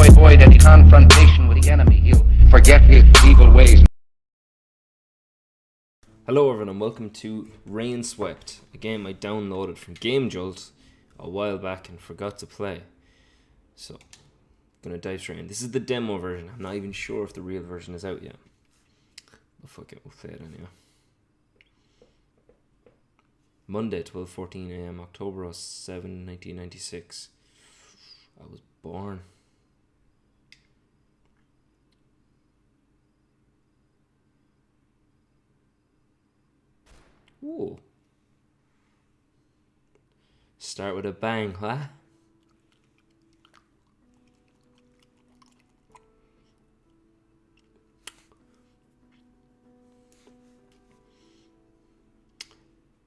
avoid any confrontation with the enemy. He'll forget his evil ways. Hello everyone and welcome to Rainswept, a game I downloaded from Gamesjolt a while back and forgot to play. So, gonna dive straight in. This is the demo version. I'm not even sure if the real version is out yet. But fuck it, we'll play it anyway. Monday, 12:14 AM, October 7, 1996. I was born. Ooh. Start with a bang, huh?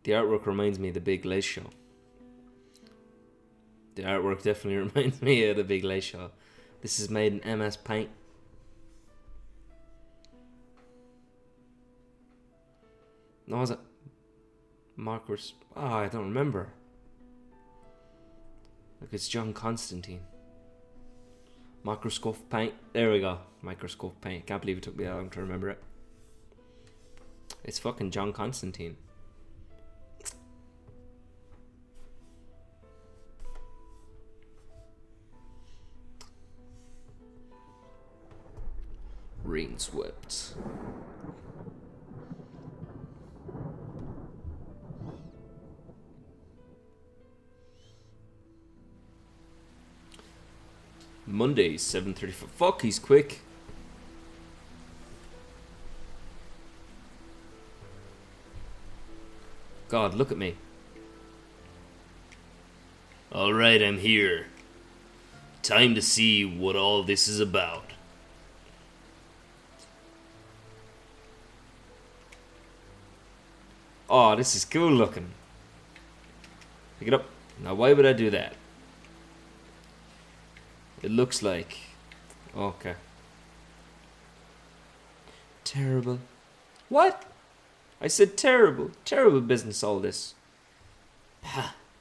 The artwork reminds me of the Big Late Show. The artwork definitely reminds me of the Big Late Show. This is made in MS Paint. No, was it? Markers. Oh, I don't remember. Look, it's John Constantine. Microscope paint. There we go. Microscope paint. Can't believe it took me that long to remember it. It's fucking John Constantine. Rainswept. Monday, 7:34. Fuck, he's quick. God, look at me. Alright, I'm here. Time to see what all this is about. Oh, this is cool looking. Pick it up. Now, why would I do that? It looks like... Okay. Terrible. What? I said terrible. Terrible business, all this.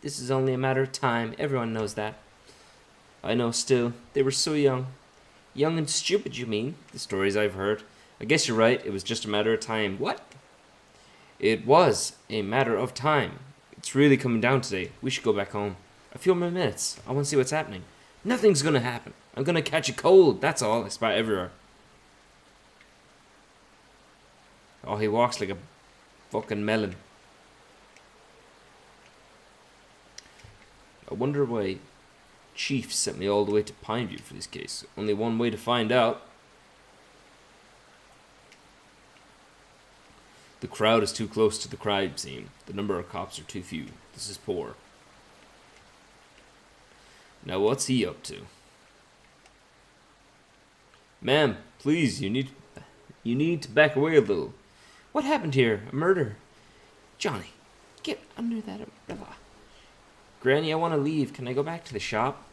This is only a matter of time. Everyone knows that. I know still. They were so young. Young and stupid, you mean? The stories I've heard. I guess you're right. It was just a matter of time. What? It was a matter of time. It's really coming down today. We should go back home. A few more minutes. I want to see what's happening. Nothing's gonna happen. I'm gonna catch a cold. That's all. It's about everywhere. Oh, he walks like a fucking melon. I wonder why Chief sent me all the way to Pineview for this case. Only one way to find out. The crowd is too close to the crime scene. The number of cops are too few. This is poor. Now what's he up to? Ma'am, please, you need to back away a little. What happened here? A murder? Johnny, get under that umbrella. Granny, I want to leave. Can I go back to the shop?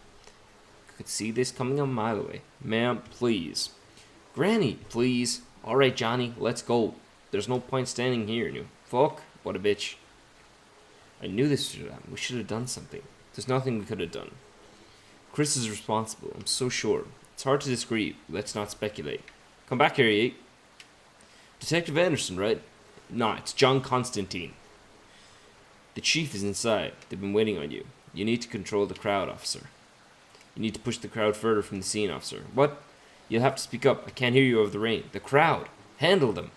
Could see this coming a mile away. Ma'am, please. Granny, please. Alright, Johnny, let's go. There's no point standing here. Fuck, what a bitch. I knew this should happen. We should have done something. There's nothing we could have done. Chris is responsible, I'm so sure. It's hard to disagree. Let's not speculate. Come back here, you. Detective Anderson, right? No, it's John Constantine. The chief is inside. They've been waiting on you. You need to control the crowd, officer. You need to push the crowd further from the scene, officer. What? You'll have to speak up. I can't hear you over the rain. The crowd. Handle them.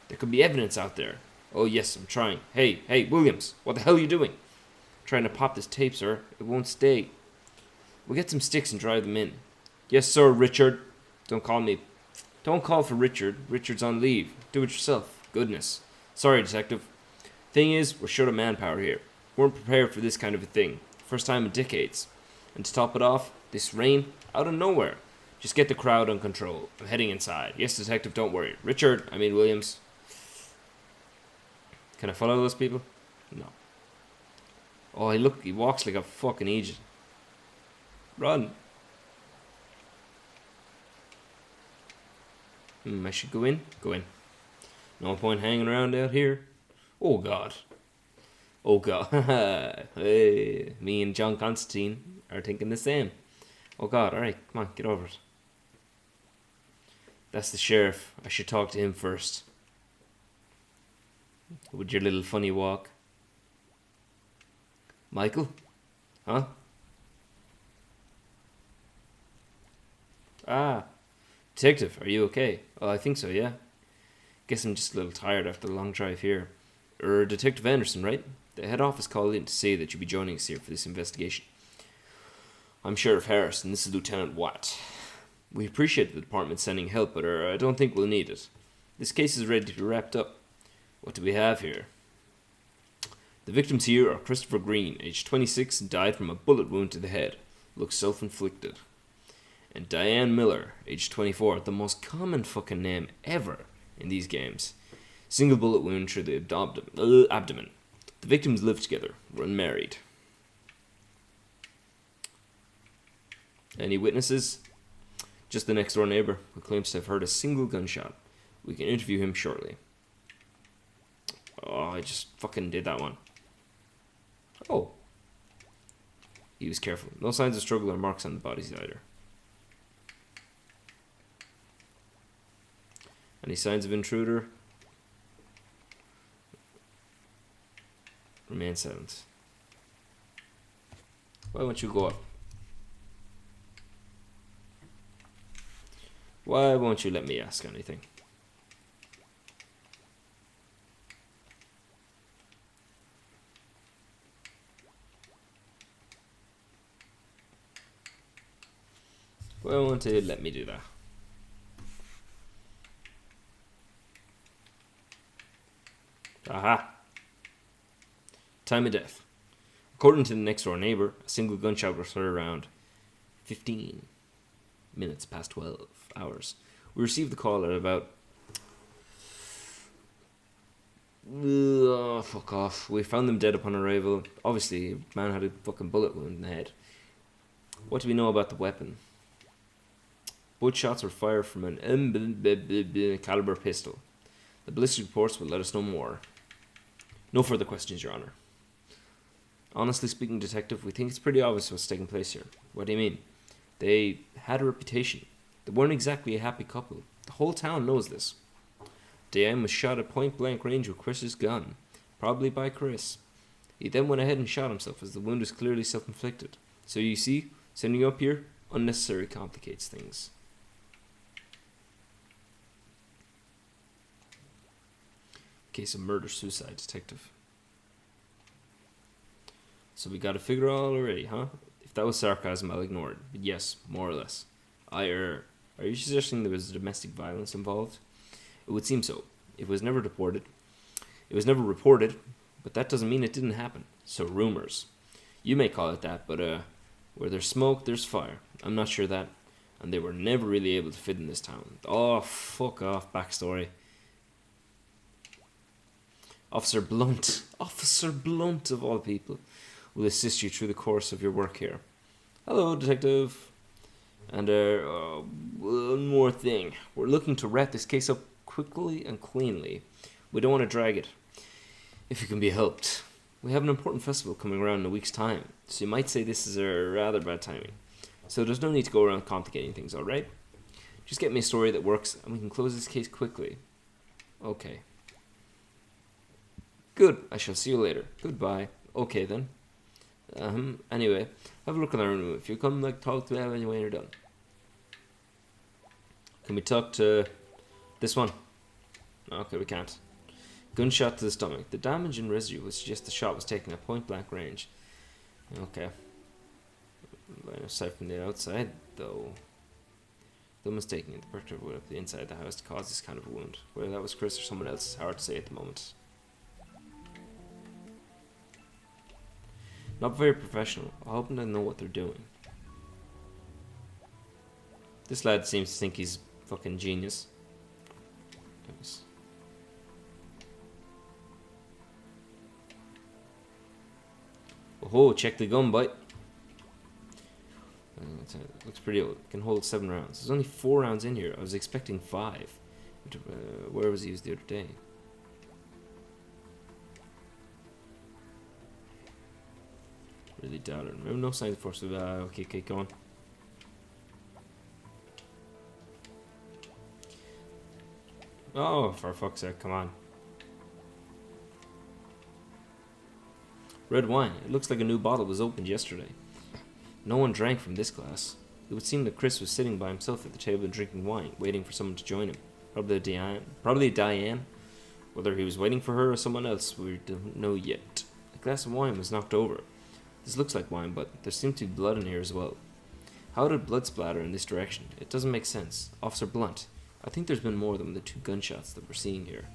There could be evidence out there. Oh, yes, I'm trying. Hey, Williams, what the hell are you doing? Trying to pop this tape, sir. It won't stay. We'll get some sticks and drive them in. Yes, sir, Richard. Don't call for Richard. Richard's on leave. Do it yourself. Goodness. Sorry, detective. Thing is, we're short of manpower here. Weren't prepared for this kind of a thing. First time in decades. And to top it off, this rain, out of nowhere. Just get the crowd under control. I'm heading inside. Yes, detective, don't worry. Williams. Can I follow those people? No. Oh, he walks like a fucking Egypt. Run. I should go in? Go in. No point hanging around out here. Oh, God. Oh, God. Hey, me and John Constantine are thinking the same. Oh, God. All right. Come on. Get over it. That's the sheriff. I should talk to him first. With your little funny walk. Michael? Huh? Ah. Detective, are you okay? Oh, I think so, yeah. Guess I'm just a little tired after the long drive here. Detective Anderson, right? The head office called in to say that you'll be joining us here for this investigation. I'm Sheriff Harris, and this is Lieutenant Watt. We appreciate the department sending help, but I don't think we'll need it. This case is ready to be wrapped up. What do we have here? The victims here are Christopher Green, age 26, and died from a bullet wound to the head. Looks self-inflicted. And Diane Miller, age 24, the most common fucking name ever in these games. Single bullet wound through the abdomen. The victims lived together, were unmarried. Any witnesses? Just the next door neighbor, who claims to have heard a single gunshot. We can interview him shortly. Oh, I just fucking did that one. Oh. He was careful. No signs of struggle or marks on the bodies either. Any signs of intruder? Remain silent. Why won't you go up? Why won't you let me ask anything? Why won't you let me do that? Aha! Time of death. According to the next door neighbor, a single gunshot was heard around 15 minutes past 12 hours. We received the call at about... fuck off. We found them dead upon arrival. Obviously, a man had a fucking bullet wound in the head. What do we know about the weapon? Both shots were fired from an caliber pistol. The ballistic reports will let us know more. No further questions, Your Honor. Honestly speaking, Detective, we think it's pretty obvious what's taking place here. What do you mean? They had a reputation. They weren't exactly a happy couple. The whole town knows this. Diane was shot at point-blank range with Chris's gun, probably by Chris. He then went ahead and shot himself, as the wound was clearly self-inflicted. So you see, sending you up here unnecessarily complicates things. Case of murder-suicide, Detective. So we got a figure out already, huh? If that was sarcasm, I'll ignore it. But yes, more or less. Are you suggesting there was domestic violence involved? It would seem so. It was never reported, but that doesn't mean it didn't happen. So rumors. You may call it that, but where there's smoke, there's fire. I'm not sure that. And they were never really able to fit in this town. Oh, fuck off, backstory. Officer Blunt of all people, will assist you through the course of your work here. Hello, Detective. And one more thing. We're looking to wrap this case up quickly and cleanly. We don't want to drag it. If it can be helped. We have an important festival coming around in a week's time, so you might say this is a rather bad timing. So there's no need to go around complicating things, alright? Just get me a story that works, and we can close this case quickly. Okay. Good. I shall see you later. Goodbye. Okay, then. Anyway, have a look in the room. If you come, talk to me when you're done. Can we talk to this one? Okay, we can't. Gunshot to the stomach. The damage and residue would suggest the shot was taken at point-blank range. Okay. Line of sight from the outside, though. Though mistaken, the perpetrator would have the inside of the house to cause this kind of a wound. Whether that was Chris or someone else is hard to say at the moment. Not very professional. I hope they know what they're doing. This lad seems to think he's fucking genius. Oh, check the gun, boy. Looks pretty old. Can hold 7 rounds. There's only 4 rounds in here. I was expecting 5. Where was he used the other day? Really doubt it. Remember, no signs of force. Okay, go on. Oh, for fuck's sake, come on. Red wine. It looks like a new bottle was opened yesterday. No one drank from this glass. It would seem that Chris was sitting by himself at the table drinking wine, waiting for someone to join him. Probably Diane. Whether he was waiting for her or someone else, we don't know yet. The glass of wine was knocked over. This looks like wine, but there seemed to be blood in here as well. How did blood splatter in this direction? It doesn't make sense. Officer Blunt, I think there's been more than the 2 gunshots that we're seeing here.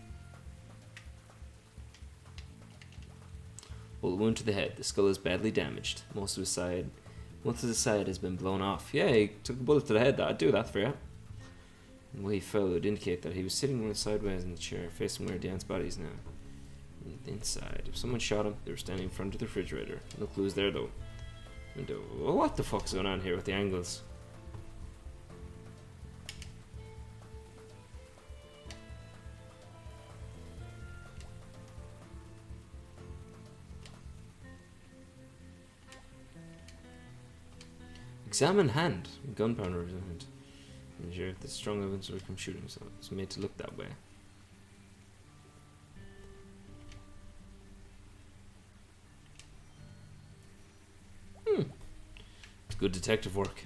Bullet wound to the head. The skull is badly damaged. Most of the side has been blown off. Yeah, he took a bullet to the head. I'd do that for you. The way he fell would indicate that he was sitting sideways in the chair, facing where Diane's body is now. Inside. If someone shot him, they were standing in front of the refrigerator. No clues there, though. Window. Oh, what the fuck's going on here with the angles? Examine hand. Gunpowder examined. Ensure the strong evidence from shooting, so it's made to look that way. It's good detective work.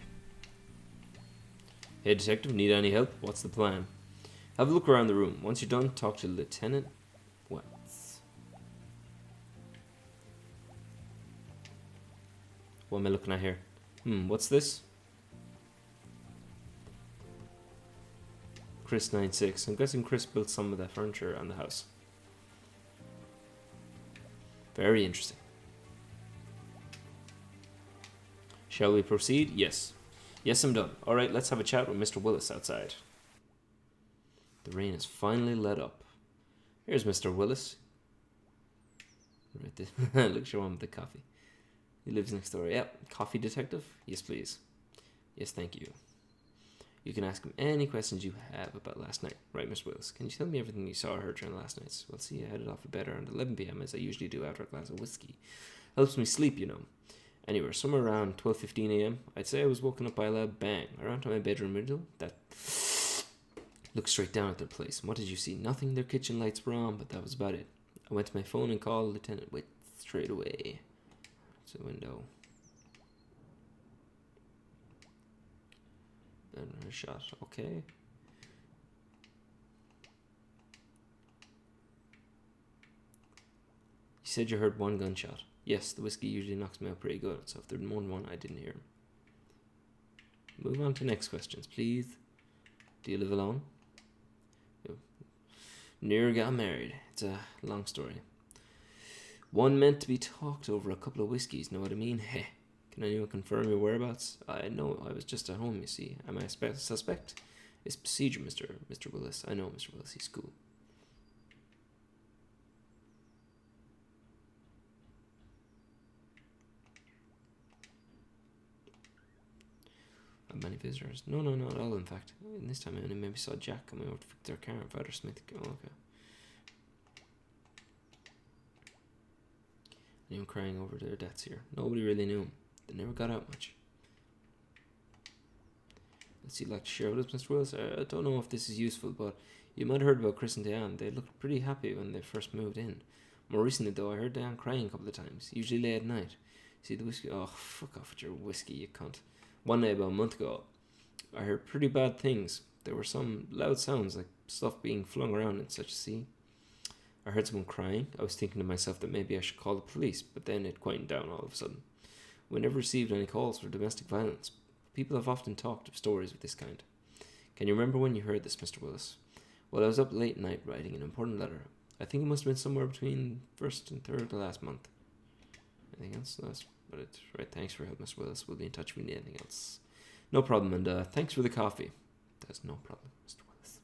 Hey detective, need any help? What's the plan? Have a look around the room. Once you're done, talk to Lieutenant Watts. What am I looking at here? What's this? Chris 96. I'm guessing Chris built some of that furniture on the house. Very interesting. Shall we proceed? Yes. Yes, I'm done. Alright, let's have a chat with Mr. Willis outside. The rain has finally let up. Here's Mr. Willis. Right there. Look, show him with the coffee. He lives next door. Yep. Coffee detective? Yes, please. Yes, thank you. You can ask him any questions you have about last night. Right, Mr. Willis. Can you tell me everything you saw or heard during last night's? Well, see, I headed off for bed around 11 p.m. as I usually do after a glass of whiskey. Helps me sleep, you know. Anyway, somewhere around 12:15 a.m., I'd say I was woken up by a loud bang. I ran to my bedroom window. That looked straight down at their place. And what did you see? Nothing. Their kitchen lights were on, but that was about it. I went to my phone and called Lieutenant Witt straight away. It's a window. Then a shot. Okay. You said you heard one gunshot. Yes, the whiskey usually knocks me out pretty good, so if there's more than one, I didn't hear him. Move on to next questions, please. Do you live alone? Near got married. It's a long story. One meant to be talked over a couple of whiskeys, know what I mean? Heh. Can anyone confirm your whereabouts? I know, I was just at home, you see. Am I a suspect? It's procedure, Mr. Willis. I know, Mr. Willis, he's cool. Many visitors. No, not at all, in fact. And this time I only maybe saw Jack coming over to fix their car and Father Smith. Oh, okay. Anyone crying over their deaths here? Nobody really knew him. They never got out much. Let's see, like to share with us, Mr. Willis? I don't know if this is useful, but you might have heard about Chris and Diane. They looked pretty happy when they first moved in. More recently, though, I heard Diane crying a couple of times, usually late at night. See, the whiskey... Oh, fuck off with your whiskey, you cunt. One night about a month ago, I heard pretty bad things. There were some loud sounds, like stuff being flung around and such. See, I heard someone crying. I was thinking to myself that maybe I should call the police, but then it quieted down all of a sudden. We never received any calls for domestic violence. People have often talked of stories of this kind. Can you remember when you heard this, Mr. Willis? Well, I was up late night writing an important letter. I think it must have been somewhere between 1st and 3rd of the last month. Anything else? No, that's about it. Right, thanks for your help, Mr. Willis. We'll be in touch if we need anything else. No problem, and thanks for the coffee. That's no problem, Mr. Willis.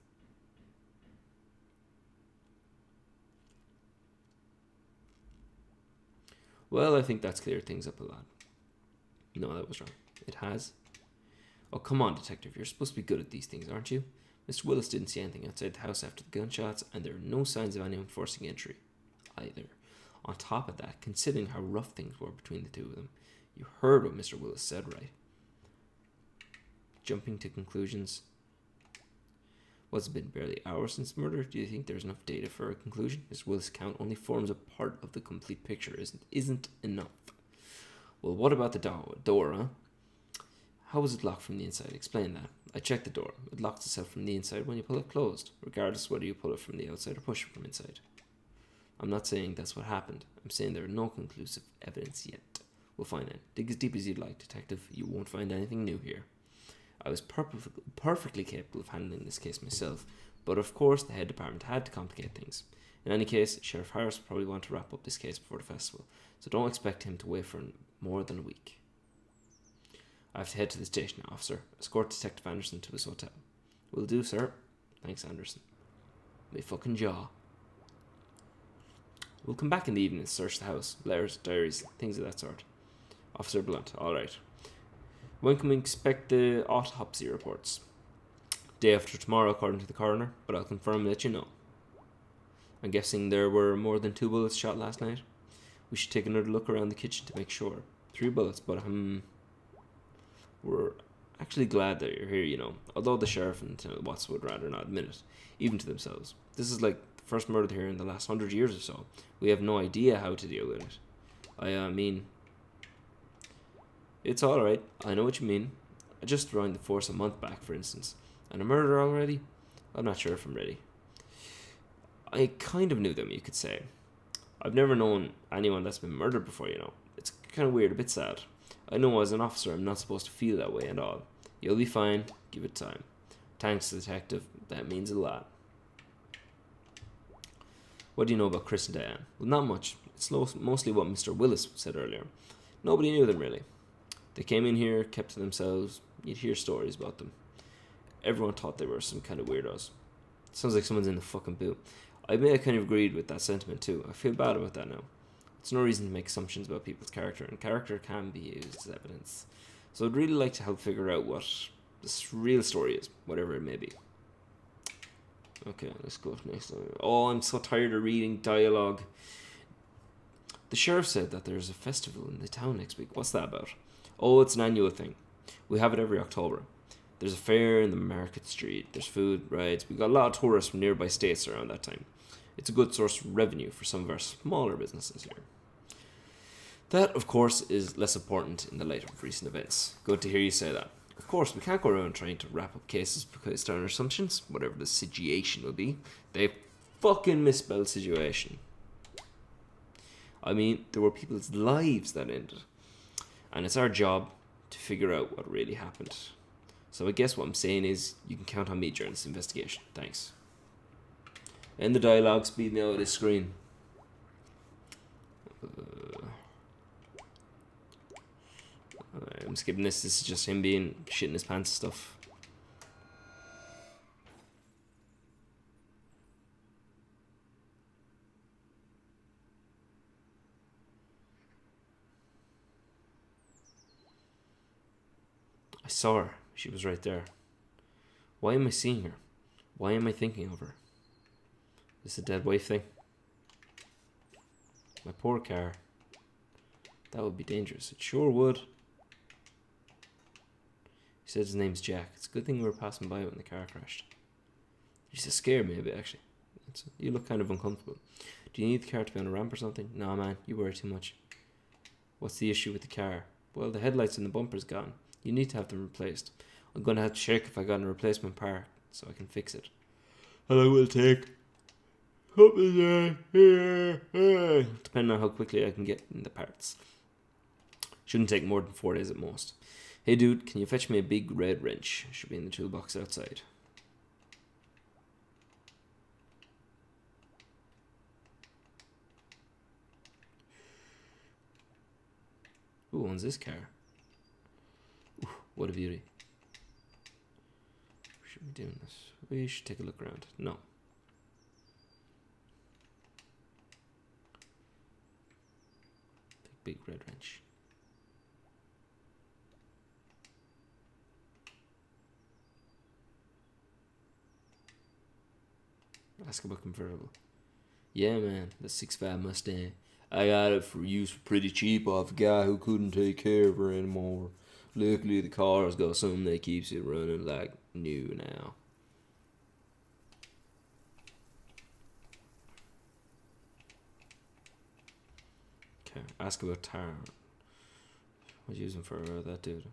Well, I think that's cleared things up a lot. No, that was wrong. It has. Oh, come on, detective. You're supposed to be good at these things, aren't you? Mr. Willis didn't see anything outside the house after the gunshots, and there are no signs of anyone forcing entry, either. On top of that, considering how rough things were between the two of them, you heard what Mr. Willis said, right? Jumping to conclusions. What's it been, barely hours since murder? Do you think there's enough data for a conclusion? This Willis count only forms a part of the complete picture, isn't enough. Well, what about the door, huh? How was it locked from the inside? Explain that. I checked the door. It locks itself from the inside when you pull it closed, regardless whether you pull it from the outside or push it from inside. I'm not saying that's what happened. I'm saying there are no conclusive evidence yet. We'll find it. Dig as deep as you'd like, detective. You won't find anything new here. I was perfectly capable of handling this case myself, but of course the head department had to complicate things. In any case, Sheriff Harris will probably want to wrap up this case before the festival, so don't expect him to wait for more than a week. I have to head to the station now, officer. Escort Detective Anderson to his hotel. Will do, sir. Thanks, Anderson. My fucking jaw. We'll come back in the evening and search the house. Letters, diaries, things of that sort. Officer Blunt, alright. When can we expect the autopsy reports? Day after tomorrow, according to the coroner, but I'll confirm and let you know. I'm guessing there were more than 2 bullets shot last night. We should take another look around the kitchen to make sure. 3 bullets, but we're actually glad that you're here, you know. Although the sheriff and Lieutenant Watts would rather not admit it, even to themselves. This is like the first murder here in the last 100 years or so. We have no idea how to deal with it. I mean, it's alright. I know what you mean. I just joined the force a month back, for instance. And a murder already? I'm not sure if I'm ready. I kind of knew them, you could say. I've never known anyone that's been murdered before, you know. It's kind of weird, a bit sad. I know as an officer I'm not supposed to feel that way at all. You'll be fine. Give it time. Thanks, detective. That means a lot. What do you know about Chris and Diane? Well, not much. It's mostly what Mr. Willis said earlier. Nobody knew them, really. They came in here, kept to themselves. You'd hear stories about them. Everyone thought they were some kind of weirdos. Sounds like someone's in the fucking boot. I admit I kind of agreed with that sentiment too. I feel bad about that now. It's no reason to make assumptions about people's character, and character can be used as evidence. So I'd really like to help figure out what this real story is, whatever it may be. Okay, let's go to next one. Oh, I'm so tired of reading dialogue. The sheriff said that there's a festival in the town next week. What's that about? Oh, it's an annual thing. We have it every October. There's a fair in the market street. There's food, rides. We've got a lot of tourists from nearby states around that time. It's a good source of revenue for some of our smaller businesses here. That, of course, is less important in the light of recent events. Good to hear you say that. Of course, we can't go around trying to wrap up cases based on our assumptions, whatever the situation will be. They fucking misspelled situation. I mean, there were people's lives that ended. And it's our job to figure out what really happened. So I guess what I'm saying is, you can count on me during this investigation. Thanks. End the dialogue, speed me out of this screen. I'm skipping this. This is just him being shit in his pants and stuff. I saw her. She was right there. Why am I seeing her? Why am I thinking of her? Is this a dead wife thing? My poor car. That would be dangerous. It sure would. He said his name's Jack. It's a good thing we were passing by when the car crashed. You just scared me a bit, actually. You look kind of uncomfortable. Do you need the car to be on a ramp or something? Nah, man. You worry too much. What's the issue with the car? Well, the headlights and the bumper's gone. You need to have them replaced. I'm going to have to check if I got a replacement part so I can fix it. And I will take depending on how quickly I can get in the parts. Shouldn't take more than 4 days at most. Hey dude, can you fetch me a big red wrench? Should be in the toolbox outside. Who owns this car? Ooh, what a beauty. We should be doing this. We should take a look around. No. Big red wrench. Ask about convertible. Yeah, man, the 6.5 Mustang. I got it for use for pretty cheap off a guy who couldn't take care of her anymore. Luckily, the car's got something that keeps it running like new now. Ask about Tar. What you using for that dude?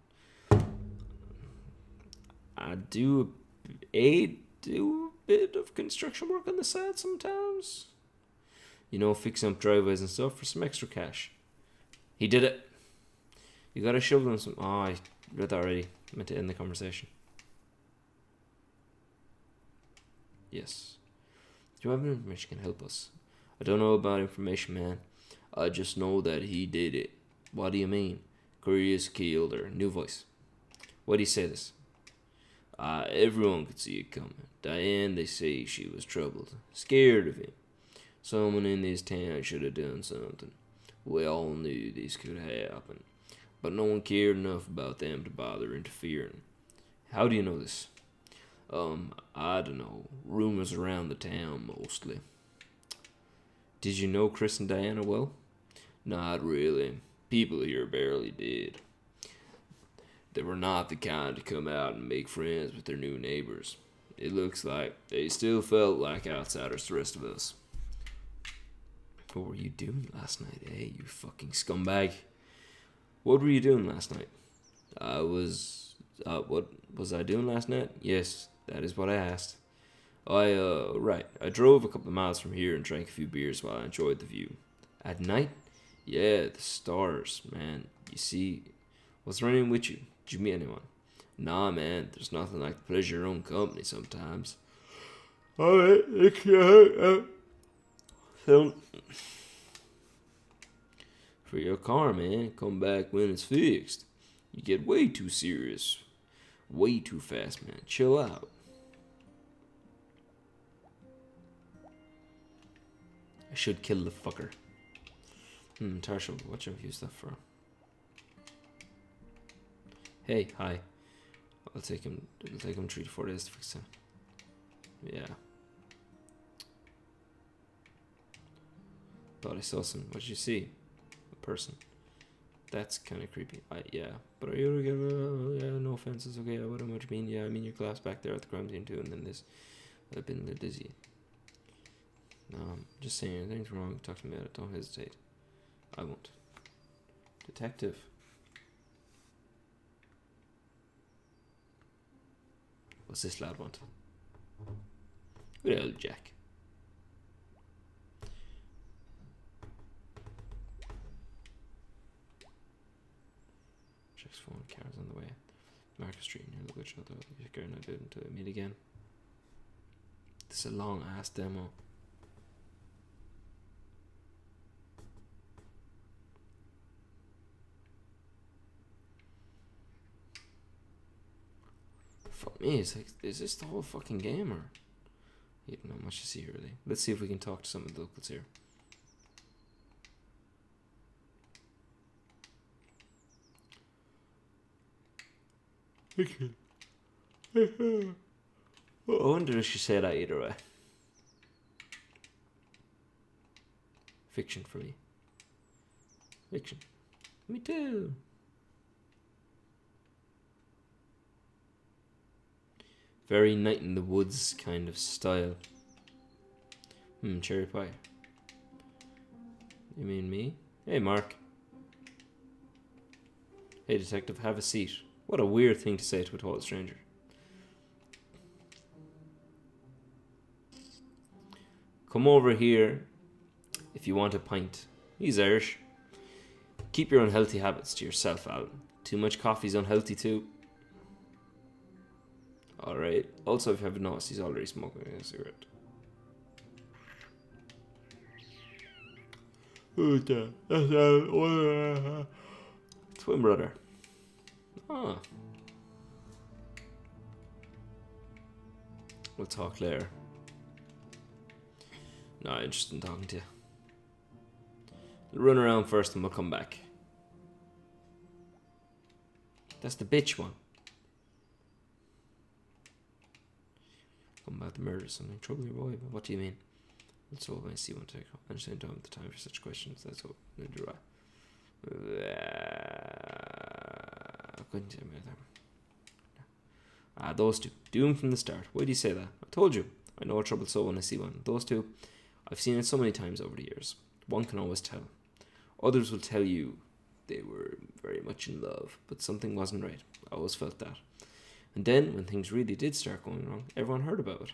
I do a bit of construction work on the side sometimes. You know, fixing up driveways and stuff for some extra cash. He did it. You gotta show them some. Oh, I read that already. I meant to end the conversation. Yes. Do you have any information that can help us? I don't know about information, man. I just know that he did it. What do you mean? Curious killed her. New voice. Why do you say this? Everyone could see it coming. Diane, they say she was troubled. Scared of him. Someone in this town should have done something. We all knew this could happen. But no one cared enough about them to bother interfering. How do you know this? I don't know. Rumors around the town, mostly. Did you know Chris and Diana well? Not really. People here barely did. They were not the kind to come out and make friends with their new neighbors. It looks like they still felt like outsiders to the rest of us. What were you doing last night, eh, you fucking scumbag? What were you doing last night? What was I doing last night? Yes, that is what I asked. Right. I drove a couple of miles from here and drank a few beers while I enjoyed the view. At night? Yeah, the stars, man. You see, what's running with you? Did you meet anyone? Nah, man, there's nothing like the pleasure of your own company sometimes. Alright, so, for your car, man, come back when it's fixed. You get way too serious. Way too fast, man. Chill out. I should kill the fucker. Tarshal, what should I use that for? Hey, hi. It'll take him 3 to 4 days to fix it. Yeah. Thought I saw some. What did you see? A person. That's kind of creepy. Yeah. But are you gonna? Yeah, no offense. It's okay. I wouldn't much mean. Yeah, I mean your class back there at the crime scene too, and then this. I've been a little dizzy. Just saying, anything's wrong. Talk to me about it. Don't hesitate. I won't. Detective. What's this lad want? Good old Jack. Jack's phone, car's on the way. Market Street near the witch other girl and I didn't meet again. This is a long ass demo. Fuck me, it's like, is this the whole fucking game or? Yeah, not much to see really. Let's see if we can talk to some of the locals here. I wonder if she said that either way. Fiction for me. Fiction. Me too. Very night in the woods kind of style. Cherry pie. You mean me? Hey, Mark. Hey, detective, have a seat. What a weird thing to say to a total stranger. Come over here if you want a pint. He's Irish. Keep your unhealthy habits to yourself, Alan. Too much coffee's unhealthy too. Alright. Also, if you haven't noticed, he's already smoking a cigarette. Twin brother. Ah. We'll talk later. Not interested in talking to you. We'll run around first and we'll come back. That's the bitch one. About the murder or something. Trouble your boy, but what do you mean? That's all I see. Want to take off. I understand don't have the time for such questions. That's all. Neither do I. Couldn't tell me that. Those two. Doomed from the start. Why do you say that? I told you. I know a troubled soul when I see one. Those two. I've seen it so many times over the years. One can always tell. Others will tell you they were very much in love, but something wasn't right. I always felt that. And then, when things really did start going wrong, everyone heard about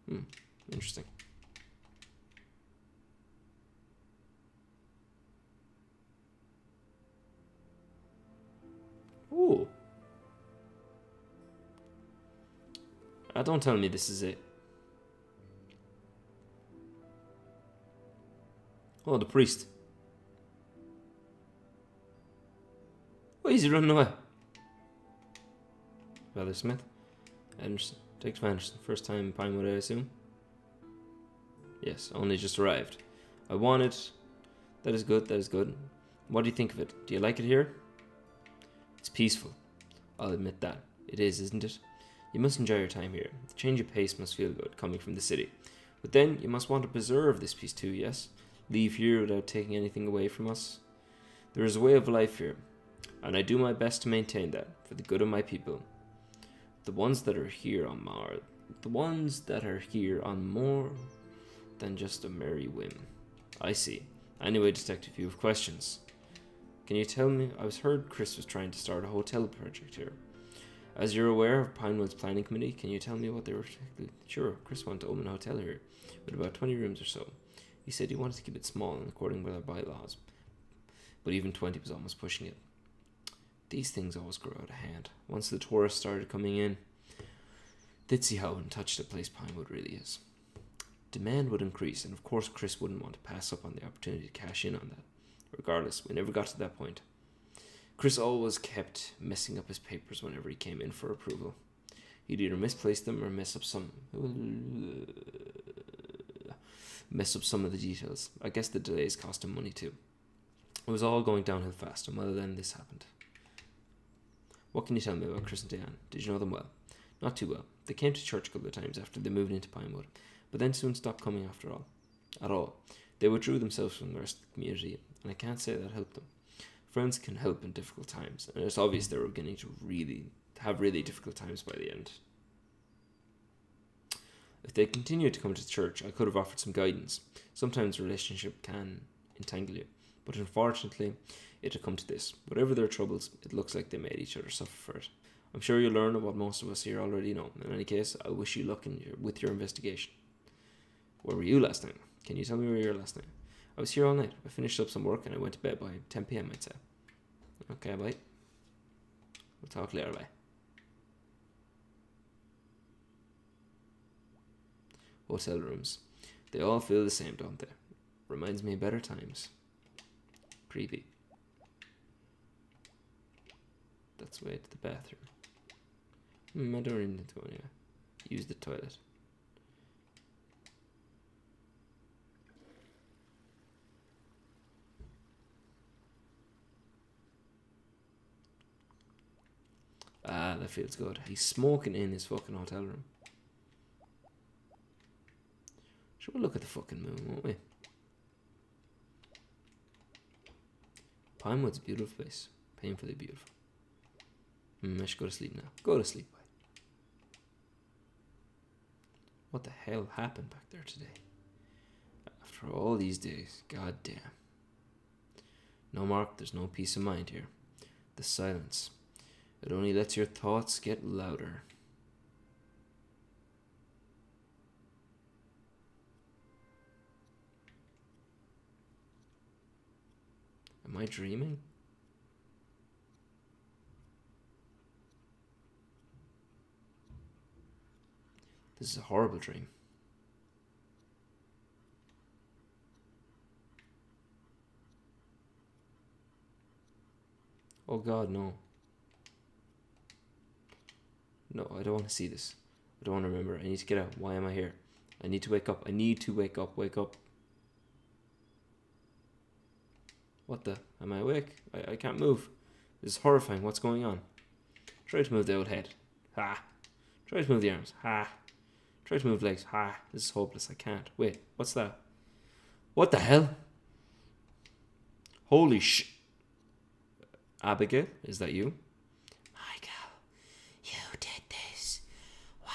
it. Interesting. Ooh. Don't tell me this is it. Oh, the priest. Why is he running away? Father Smith. Anderson. Detective Anderson. First time in Pinewood, I assume? Yes, only just arrived. I want it. That is good, that is good. What do you think of it? Do you like it here? It's peaceful. I'll admit that. It is, isn't it? You must enjoy your time here. The change of pace must feel good, coming from the city. But then, you must want to preserve this peace too, yes? Leave here without taking anything away from us. There is a way of life here, and I do my best to maintain that, for the good of my people. The ones that are here on more than just a merry whim. I see. Anyway, Detective, you have questions. Can you tell me? I was heard Chris was trying to start a hotel project here. As you're aware of Pinewood's planning committee, can you tell me what they were... Sure, Chris wanted to open a hotel here, with about 20 rooms or so. He said he wanted to keep it small and according with our bylaws, but even 20 was almost pushing it. These things always grow out of hand. Once the tourists started coming in, they'd see how untouched a place Pinewood really is. Demand would increase, and of course Chris wouldn't want to pass up on the opportunity to cash in on that. Regardless, we never got to that point. Chris always kept messing up his papers whenever he came in for approval. He'd either misplace them or mess up some of the details. I guess the delays cost him money too. It was all going downhill fast, and well then this happened. What can you tell me about Chris and Diane? Did you know them well? Not too well. They came to church a couple of times after they moved into Pinewood, but then soon stopped coming after all. At all. They withdrew themselves from the rest of the community, and I can't say that helped them. Friends can help in difficult times, and it's obvious they were beginning to have really difficult times by the end. If they continued to come to church, I could have offered some guidance. Sometimes a relationship can entangle you, but unfortunately, it had come to this. Whatever their troubles, it looks like they made each other suffer for it. I'm sure you'll learn what most of us here already know. In any case, I wish you luck with your investigation. Where were you last night? Can you tell me where you were last night? I was here all night. I finished up some work and I went to bed by 10 p.m, I'd say. Okay, bye. We'll talk later, bye. Hotel rooms. They all feel the same, don't they? Reminds me of better times. Creepy. That's the way to the bathroom. I don't really need to go anywhere. Use the toilet. Ah, that feels good. He's smoking in his fucking hotel room. Should we look at the fucking moon, won't we? Pinewood's a beautiful place. Painfully beautiful. I should go to sleep now. Go to sleep, boy. What the hell happened back there today? After all these days, god damn. No, Mark, there's no peace of mind here. The silence. It only lets your thoughts get louder. Am I dreaming? This is a horrible dream. Oh God, no. No, I don't want to see this. I don't want to remember. I need to get out. Why am I here? I need to wake up. I need to wake up. Wake up. What the? Am I awake? I can't move. This is horrifying. What's going on? Try to move the old head. Ha. Try to move the arms. Ha. Try to move legs. Ha. This is hopeless. I can't. Wait. What's that? What the hell? Holy sh... Abigail? Is that you? Michael, you did this. Why?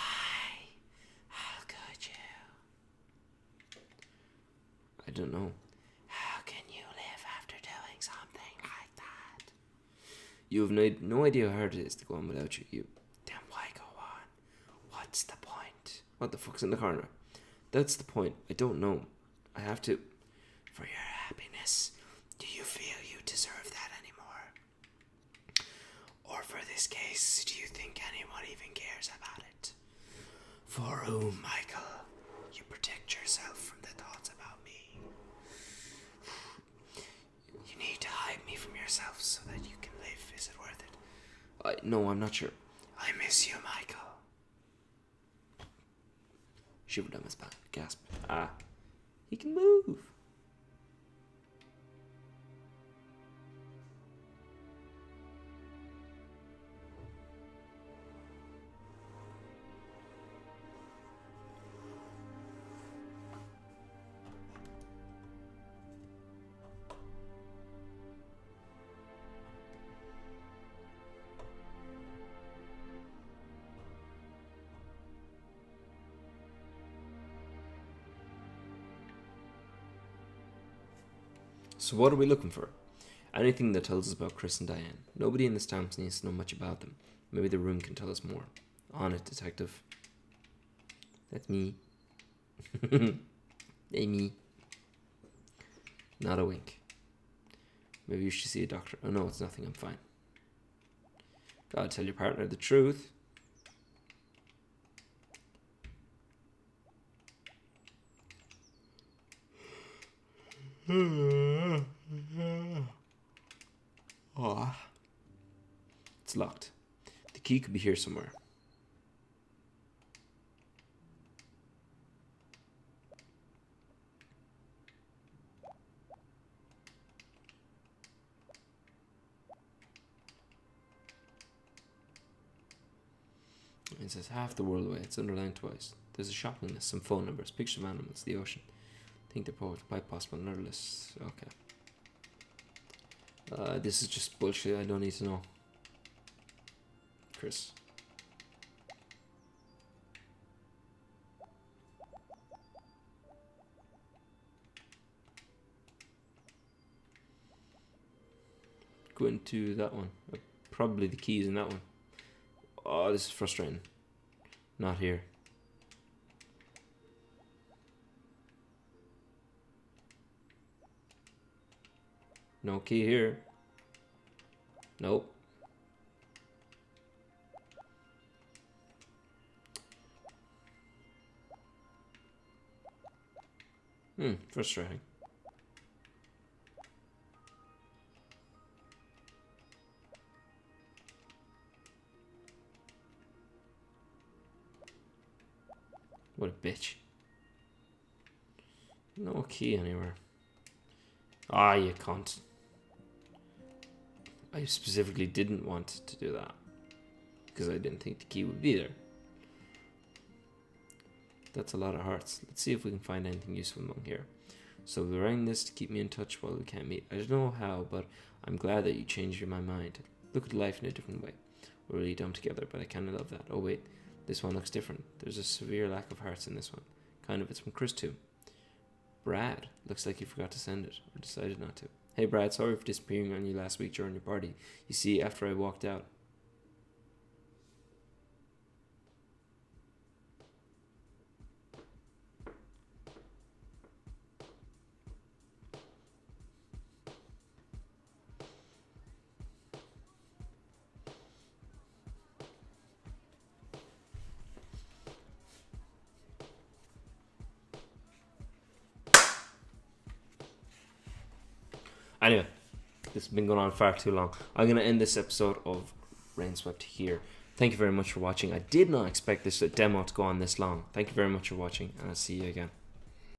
How could you? don't know. How can you live after doing something like that? You have no idea how hard it is to go on without you. Then why go on? What's the point? What the fuck's in the corner? That's the point. I don't know. I have to. For your happiness, do you feel you deserve that anymore? Or for this case, do you think anyone even cares about it? For whom, Michael? You protect yourself from the thoughts about me. You need to hide me from yourself so that you can live. Is it worth it? No, I'm not sure. I miss you, Michael. Shivered down his back. Gasp. He can move. So what are we looking for? Anything that tells us about Chris and Diane. Nobody in this town needs to know much about them. Maybe the room can tell us more. On it, detective. That's me. Hey, me. Not a wink. Maybe you should see a doctor. Oh no, it's nothing, I'm fine. Gotta tell your partner the truth. Oh. It's locked. The key could be here somewhere. It says half the world away. It's underlined twice. There's a shopping list, some phone numbers, pictures of animals, the ocean. I think they're quite possible. Another list. Okay. This is just bullshit. I don't need to know. Chris. Go into that one. Probably the keys in that one. Oh, this is frustrating. Not here. No key here. Nope. Frustrating. What a bitch. No key anywhere. Ah, you cunt. I specifically didn't want to do that because I didn't think the key would be there. That's a lot of hearts. Let's see if we can find anything useful among here. So we're writing this to keep me in touch while we can't meet. I don't know how, but I'm glad that you changed my mind. Look at life in a different way. We're really dumb together, but I kind of love that. Oh wait, this one looks different. There's a severe lack of hearts in this one. Kind of, it's from Chris too. Brad, looks like you forgot to send it, or decided not to. Hey Brad, sorry for disappearing on you last week during your party. You see, after I walked out. Anyway, this has been going on far too long. I'm going to end this episode of Rainswept here. Thank you very much for watching. I did not expect this demo to go on this long. Thank you very much for watching, and I'll see you again.